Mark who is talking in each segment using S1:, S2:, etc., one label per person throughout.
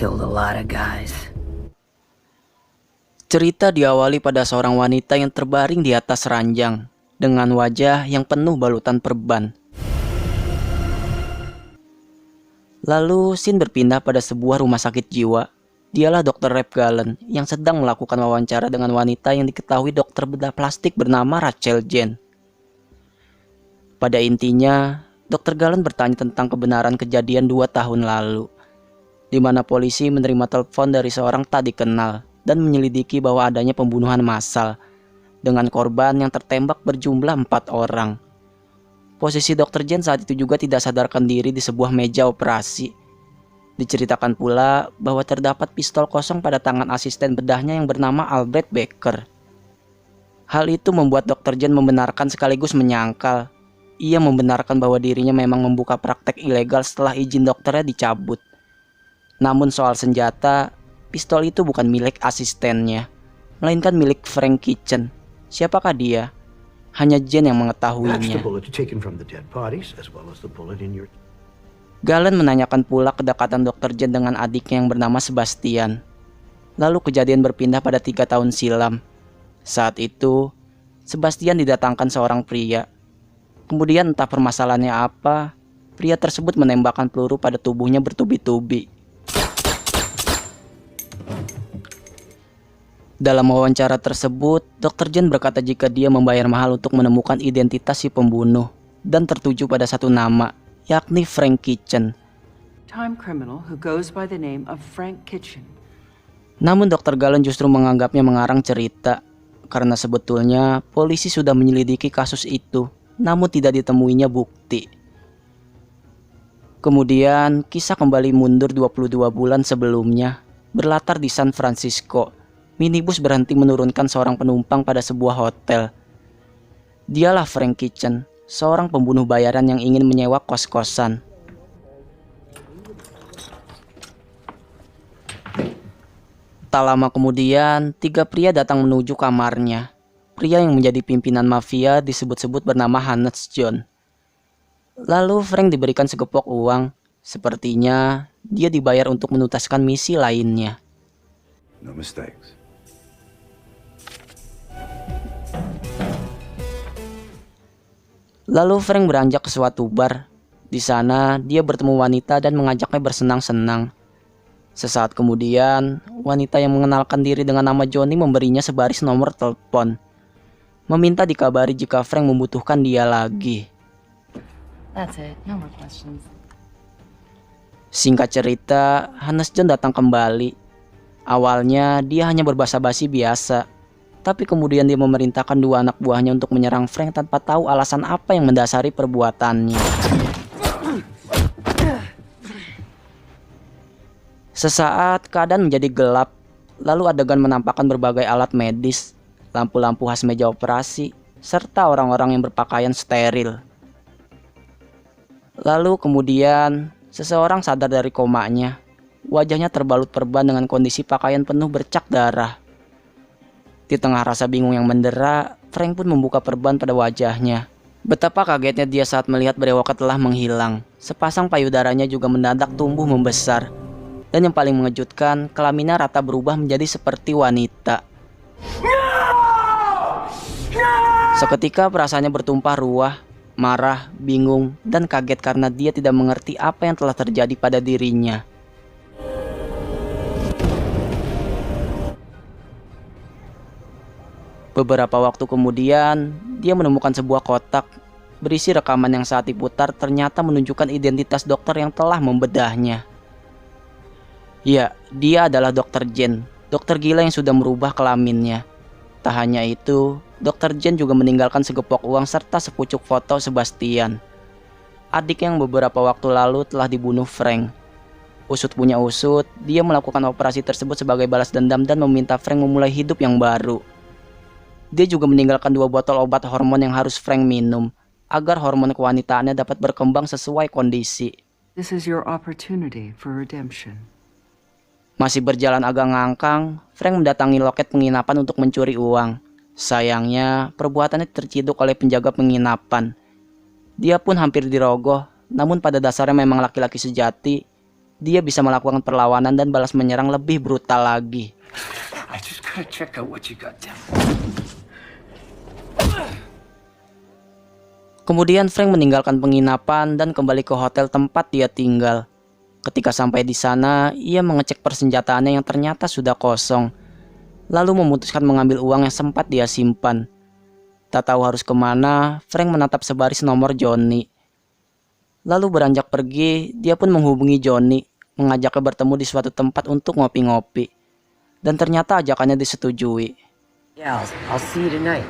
S1: killed a lot of guys.
S2: Cerita diawali pada seorang wanita yang terbaring di atas ranjang dengan wajah yang penuh balutan perban. Lalu scene berpindah pada sebuah rumah sakit jiwa. Dialah Dr. Rep Gallen yang sedang melakukan wawancara dengan wanita yang diketahui dokter bedah plastik bernama Rachel Jane. Pada intinya, Dr. Gallen bertanya tentang kebenaran kejadian 2 tahun lalu, di mana polisi menerima telepon dari seorang tak dikenal dan menyelidiki bahwa adanya pembunuhan massal dengan korban yang tertembak berjumlah 4 orang. Posisi Dr. Jane saat itu juga tidak sadarkan diri di sebuah meja operasi. Diceritakan pula bahwa terdapat pistol kosong pada tangan asisten bedahnya yang bernama Albert Becker. Hal itu membuat Dr. Jane membenarkan sekaligus menyangkal. Ia membenarkan bahwa dirinya memang membuka praktek ilegal setelah izin dokternya dicabut. Namun soal senjata, pistol itu bukan milik asistennya, melainkan milik Frank Kitchen. Siapakah dia? Hanya Jane yang mengetahuinya. Gallen menanyakan pula kedekatan Dr. Jane dengan adiknya yang bernama Sebastian. Lalu kejadian berpindah pada 3 tahun silam. Saat itu, Sebastian didatangkan seorang pria. Kemudian entah permasalahannya apa, pria tersebut menembakkan peluru pada tubuhnya bertubi-tubi. Dalam wawancara tersebut, Dr. Jane berkata jika dia membayar mahal untuk menemukan identitas si pembunuh dan tertuju pada satu nama, yakni Frank Kitchen.
S3: Time criminal who goes by the name of Frank Kitchen.
S2: Namun Dr. Gallen justru menganggapnya mengarang cerita karena sebetulnya polisi sudah menyelidiki kasus itu, namun tidak ditemuinya bukti. Kemudian kisah kembali mundur 22 bulan sebelumnya, berlatar di San Francisco. Minibus berhenti menurunkan seorang penumpang pada sebuah hotel. Dialah Frank Kitchen, seorang pembunuh bayaran yang ingin menyewa kos-kosan. Tak lama kemudian, 3 pria datang menuju kamarnya. Pria yang menjadi pimpinan mafia disebut-sebut bernama Hannes John. Lalu Frank diberikan segepok uang. Sepertinya dia dibayar untuk menuntaskan misi lainnya.
S4: No mistakes.
S2: Lalu Frank beranjak ke suatu bar. Di sana dia bertemu wanita dan mengajaknya bersenang-senang. Sesaat kemudian, wanita yang mengenalkan diri dengan nama Johnny memberinya sebaris nomor telepon, meminta dikabari jika Frank membutuhkan dia lagi.
S3: That's it. No more questions.
S2: Singkat cerita, Hannes John datang kembali. Awalnya dia hanya berbasa-basi biasa, tapi kemudian dia memerintahkan 2 anak buahnya untuk menyerang Frank tanpa tahu alasan apa yang mendasari perbuatannya. Sesaat keadaan menjadi gelap, lalu adegan menampakkan berbagai alat medis, lampu-lampu khas meja operasi, serta orang-orang yang berpakaian steril. Lalu kemudian seseorang sadar dari komanya. Wajahnya terbalut perban dengan kondisi pakaian penuh bercak darah. Di tengah rasa bingung yang mendera, Frank pun membuka perban pada wajahnya. Betapa kagetnya dia saat melihat brewoknya telah menghilang. Sepasang payudaranya juga mendadak tumbuh membesar. Dan yang paling mengejutkan, kelaminnya rata berubah menjadi seperti wanita. Seketika perasaannya bertumpah ruah, marah, bingung, dan kaget karena dia tidak mengerti apa yang telah terjadi pada dirinya. Beberapa waktu kemudian, dia menemukan sebuah kotak berisi rekaman yang saat diputar ternyata menunjukkan identitas dokter yang telah membedahnya. Ya, dia adalah Dr. Jane, dokter gila yang sudah merubah kelaminnya. Tak hanya itu, Dr. Jane juga meninggalkan segepok uang serta sepucuk foto Sebastian, adik yang beberapa waktu lalu telah dibunuh Frank. Usut punya usut, dia melakukan operasi tersebut sebagai balas dendam dan meminta Frank memulai hidup yang baru. Dia juga meninggalkan 2 botol obat hormon yang harus Frank minum, agar hormon kewanitaannya dapat berkembang sesuai kondisi.
S3: This is your opportunity for redemption.
S2: Masih berjalan agak ngangkang, Frank mendatangi loket penginapan untuk mencuri uang. Sayangnya, perbuatannya terciduk oleh penjaga penginapan. Dia pun hampir dirogoh, namun pada dasarnya memang laki-laki sejati. dia bisa melakukan perlawanan dan balas menyerang lebih brutal lagi.
S4: I just gotta check out what you got down.
S2: Kemudian Frank meninggalkan penginapan dan kembali ke hotel tempat dia tinggal. Ketika sampai di sana, ia mengecek persenjataannya yang ternyata sudah kosong. Lalu memutuskan mengambil uang yang sempat dia simpan. Tak tahu harus kemana, Frank menatap sebaris nomor Johnny. Lalu beranjak pergi, dia pun menghubungi Johnny, mengajaknya bertemu di suatu tempat untuk ngopi-ngopi. Dan ternyata ajakannya disetujui.
S1: Yeah, I'll see you tonight.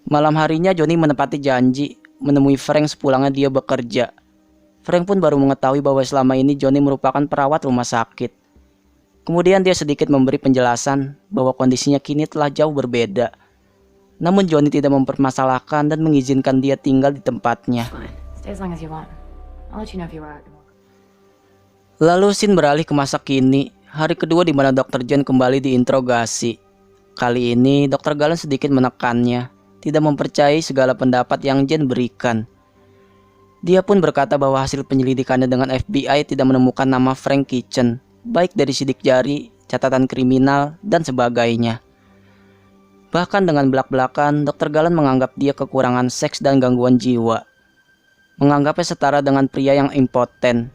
S2: Malam harinya Johnny menepati janji menemui Frank sepulangnya dia bekerja. Frank pun baru mengetahui bahwa selama ini Johnny merupakan perawat rumah sakit. Kemudian dia sedikit memberi penjelasan bahwa kondisinya kini telah jauh berbeda. Namun Johnny tidak mempermasalahkan dan mengizinkan dia tinggal di tempatnya.
S5: Stay as long as you want. I'll let you know if you are.
S2: Lalu scene beralih ke masa kini, hari kedua di mana Dr. Jen kembali diinterogasi. Kali ini Dr. Galen sedikit menekannya, tidak mempercayai segala pendapat yang Jen berikan. Dia pun berkata bahwa hasil penyelidikannya dengan FBI tidak menemukan nama Frank Kitchen, baik dari sidik jari, catatan kriminal, dan sebagainya. Bahkan dengan belak-belakan, Dr. Galen menganggap dia kekurangan seks dan gangguan jiwa. Menganggapnya setara dengan pria yang impoten.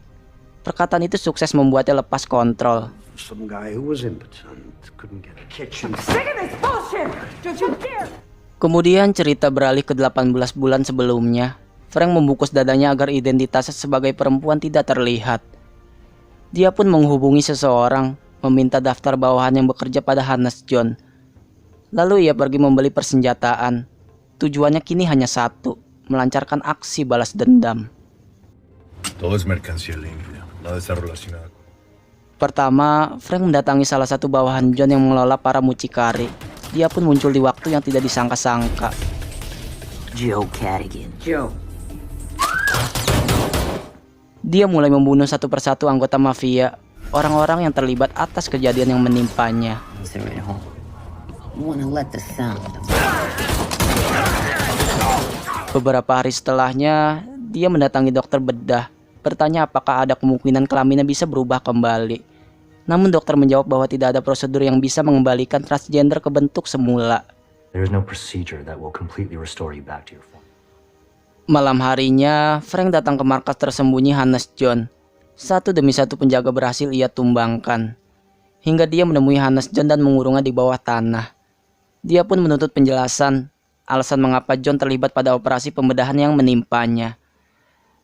S2: Perkataan itu sukses membuatnya lepas kontrol.
S4: Some guy who was impotent couldn't get a kitchen.
S3: Sick of this bullshit! Don't you dare!
S2: Kemudian cerita beralih ke 18 bulan sebelumnya. Frank membungkus dadanya agar identitasnya sebagai perempuan tidak terlihat. Dia pun menghubungi seseorang, meminta daftar bawahan yang bekerja pada Hannes John. Lalu ia pergi membeli persenjataan. Tujuannya kini hanya satu, melancarkan aksi balas dendam.
S6: Todo es mercancía limpia, nada está relacionado.
S2: Pertama, Frank mendatangi salah satu bawahan John yang mengelola para mucikari. Dia pun muncul di waktu yang tidak disangka-sangka.
S1: Joe Cadigan.
S3: Joe.
S2: Dia mulai membunuh satu persatu anggota mafia, orang-orang yang terlibat atas kejadian yang menimpanya.
S1: Is it right home? You wanna let the sound of
S2: Beberapa hari setelahnya, dia mendatangi dokter bedah, bertanya apakah ada kemungkinan kelaminnya bisa berubah kembali. Namun dokter menjawab bahwa tidak ada prosedur yang bisa mengembalikan transgender ke bentuk semula.
S7: There is no procedure that will completely restore you back to your form.
S2: Malam harinya, Frank datang ke markas tersembunyi Hannes John. Satu demi satu penjaga berhasil ia tumbangkan. Hingga dia menemui Hannes John dan mengurungnya di bawah tanah. Dia pun menuntut penjelasan, alasan mengapa John terlibat pada operasi pembedahan yang menimpanya.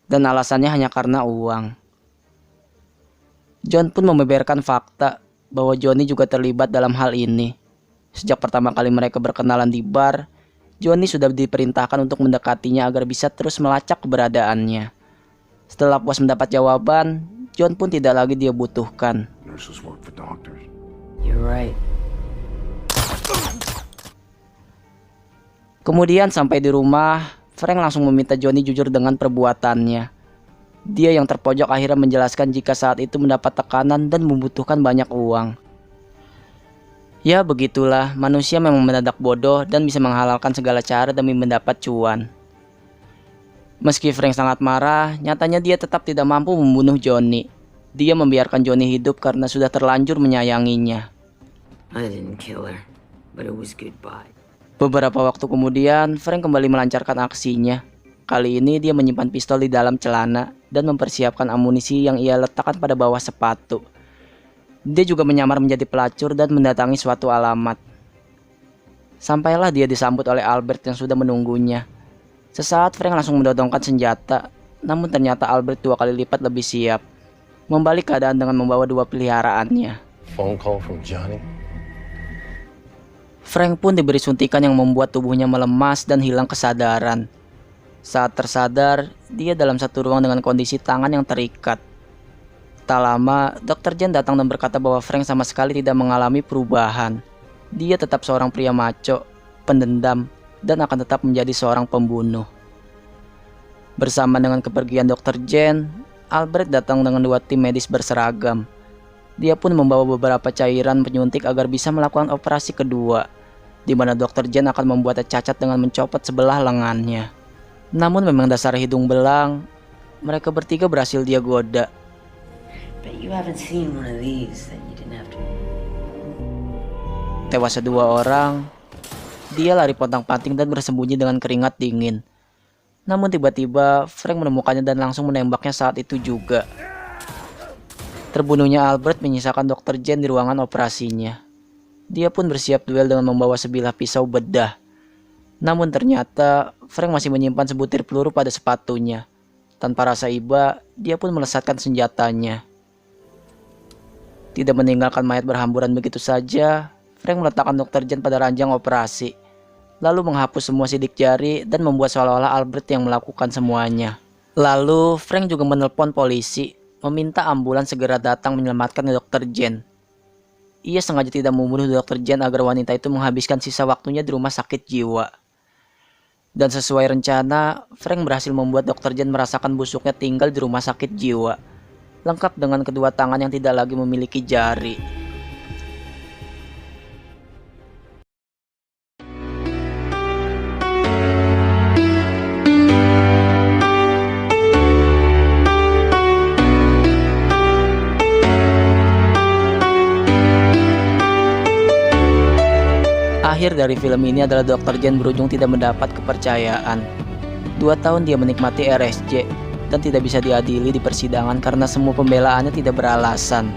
S2: Dan alasannya hanya karena uang. John pun membeberkan fakta bahwa Johnny juga terlibat dalam hal ini. Sejak pertama kali mereka berkenalan di bar, Johnny sudah diperintahkan untuk mendekatinya agar bisa terus melacak keberadaannya. Setelah puas mendapat jawaban, John pun tidak lagi dia butuhkan.
S4: Nurses work for doctors.
S1: You're right.
S2: Kemudian sampai di rumah, Frank langsung meminta Johnny jujur dengan perbuatannya. Dia yang terpojok akhirnya menjelaskan jika saat itu mendapat tekanan dan membutuhkan banyak uang. Ya begitulah, manusia memang mendadak bodoh dan bisa menghalalkan segala cara demi mendapat cuan. Meski Frank sangat marah, nyatanya dia tetap tidak mampu membunuh Johnny. Dia membiarkan Johnny hidup karena sudah terlanjur menyayanginya.
S1: I didn't kill her, but it was goodbye.
S2: Beberapa waktu kemudian, Frank kembali melancarkan aksinya. Kali ini dia menyimpan pistol di dalam celana dan mempersiapkan amunisi yang ia letakkan pada bawah sepatu. Dia juga menyamar menjadi pelacur dan mendatangi suatu alamat. Sampailah dia disambut oleh Albert yang sudah menunggunya. Sesaat Frank langsung mendodongkan senjata, namun ternyata Albert 2 kali lipat lebih siap. Membalik keadaan dengan membawa 2 peliharaannya.
S6: Phone call from Johnny.
S2: Frank pun diberi suntikan yang membuat tubuhnya melemas dan hilang kesadaran. Saat tersadar, dia dalam satu ruang dengan kondisi tangan yang terikat. Tak lama, Dr. Jen datang dan berkata bahwa Frank sama sekali tidak mengalami perubahan. Dia tetap seorang pria maco, pendendam, dan akan tetap menjadi seorang pembunuh. Bersama dengan kepergian Dr. Jen, Albert datang dengan 2 tim medis berseragam. Dia pun membawa beberapa cairan penyuntik agar bisa melakukan operasi kedua, di mana Dr. Jen akan membuatnya cacat dengan mencopot sebelah lengannya. Namun memang dasar hidung belang, mereka bertiga berhasil dia goda.
S1: Bet you haven't seen one of these that you didn't have to.
S2: Tewasnya 2 orang, dia lari pontang-panting dan bersembunyi dengan keringat dingin. Namun tiba-tiba Frank menemukannya dan langsung menembaknya saat itu juga. Terbunuhnya Albert menyisakan Dr. Jane di ruangan operasinya. Dia pun bersiap duel dengan membawa sebilah pisau bedah. Namun ternyata Frank masih menyimpan sebutir peluru pada sepatunya. Tanpa rasa iba, dia pun melesatkan senjatanya. Tidak meninggalkan mayat berhamburan begitu saja, Frank meletakkan Dr. Jane pada ranjang operasi, lalu menghapus semua sidik jari dan membuat seolah-olah Albert yang melakukan semuanya. Lalu Frank juga menelpon polisi, meminta ambulans segera datang menyelamatkan Dr. Jane. Ia sengaja tidak membunuh Dr. Jane agar wanita itu menghabiskan sisa waktunya di rumah sakit jiwa. Dan sesuai rencana, Frank berhasil membuat Dr. Jane merasakan busuknya tinggal di rumah sakit jiwa, lengkap dengan kedua tangan yang tidak lagi memiliki jari. Akhir dari film ini adalah Dr. Jane berujung tidak mendapat kepercayaan. 2 tahun dia menikmati RSJ dan tidak bisa diadili di persidangan karena semua pembelaannya tidak beralasan.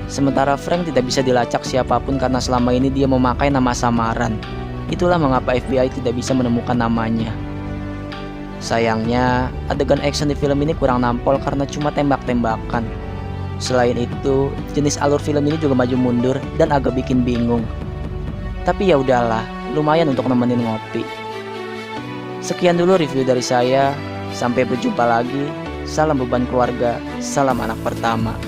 S2: Sementara Frank tidak bisa dilacak siapapun karena selama ini dia memakai nama samaran. Itulah mengapa FBI tidak bisa menemukan namanya. Sayangnya, adegan action di film ini kurang nampol karena cuma tembak-tembakan. Selain itu, jenis alur film ini juga maju mundur dan agak bikin bingung. Tapi ya udahlah, lumayan untuk nemenin ngopi. Sekian dulu review dari saya. Sampai berjumpa lagi. Salam beban keluarga, salam anak pertama.